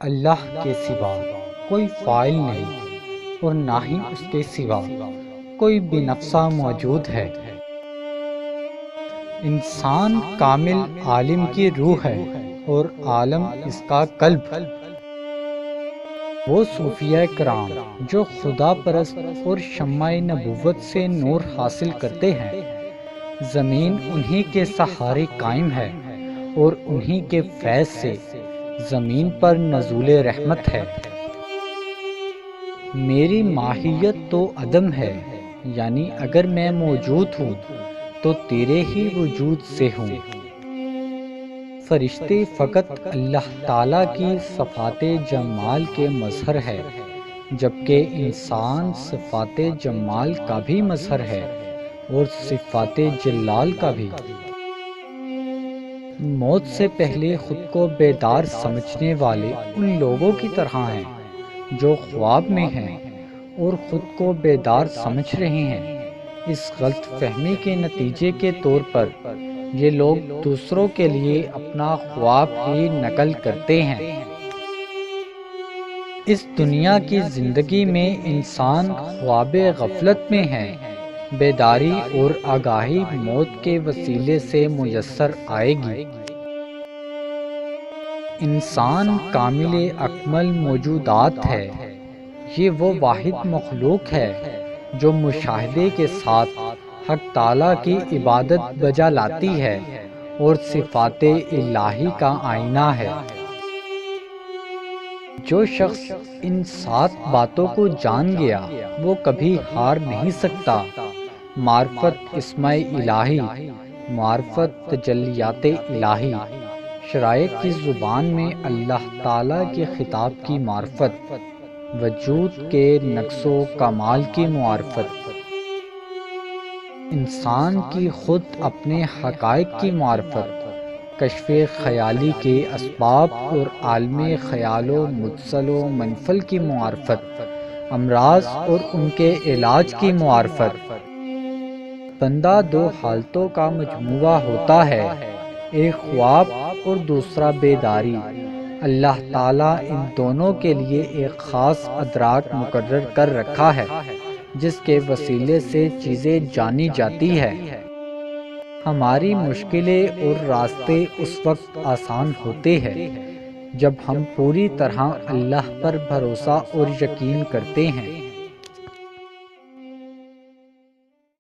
اللہ کے سوا کوئی فاعل نہیں اور نہ ہی اس کے سوا کوئی بے نفسہ موجود ہے۔ انسان کامل عالم کی روح ہے اور عالم اس کا قلب۔ وہ صوفیہ کرام جو خدا پرست اور شمع نبوت سے نور حاصل کرتے ہیں، زمین انہی کے سہارے قائم ہے اور انہی کے فیض سے زمین پر نزول رحمت ہے۔ میری ماہیت تو عدم ہے، یعنی اگر میں موجود ہوں تو تیرے ہی وجود سے ہوں۔ فرشتے فقط اللہ تعالیٰ کی صفات جمال کے مظہر ہے، جبکہ انسان صفات جمال کا بھی مظہر ہے اور صفات جلال کا بھی۔ موت سے پہلے خود کو بیدار سمجھنے والے ان لوگوں کی طرح ہیں جو خواب میں ہیں اور خود کو بیدار سمجھ رہے ہیں۔ اس غلط فہمی کے نتیجے کے طور پر یہ لوگ دوسروں کے لیے اپنا خواب ہی نقل کرتے ہیں۔ اس دنیا کی زندگی میں انسان خواب غفلت میں ہے۔ بیداری اور آگاہی موت کے وسیلے سے میسر آئے گی۔ انسان کامل اکمل موجودات ہے۔ یہ وہ واحد مخلوق ہے جو مشاہدے کے ساتھ حق تعالیٰ کی عبادت بجا لاتی ہے اور صفات الہی کا آئینہ ہے۔ جو شخص ان 7 باتوں کو جان گیا وہ کبھی ہار نہیں سکتا۔ معرفت اسماء الہی، معرفت تجلیات الہی، شرائط کی زبان میں اللہ تعالیٰ کے خطاب کی معرفت، وجود کے نقص و کمال کی معرفت، انسان کی خود اپنے حقائق کی معرفت، کشف خیالی کے اسباب اور عالم خیال و متصل و منفل کی معرفت، امراض اور ان کے علاج کی معرفت۔ بندہ 2 حالتوں کا مجموعہ ہوتا ہے، ایک خواب اور دوسرا بیداری۔ اللہ تعالیٰ ان دونوں کے لیے ایک خاص ادراک مقرر کر رکھا ہے جس کے وسیلے سے چیزیں جانی جاتی ہے۔ ہماری مشکلیں اور راستے اس وقت آسان ہوتے ہیں جب ہم پوری طرح اللہ پر بھروسہ اور یقین کرتے ہیں۔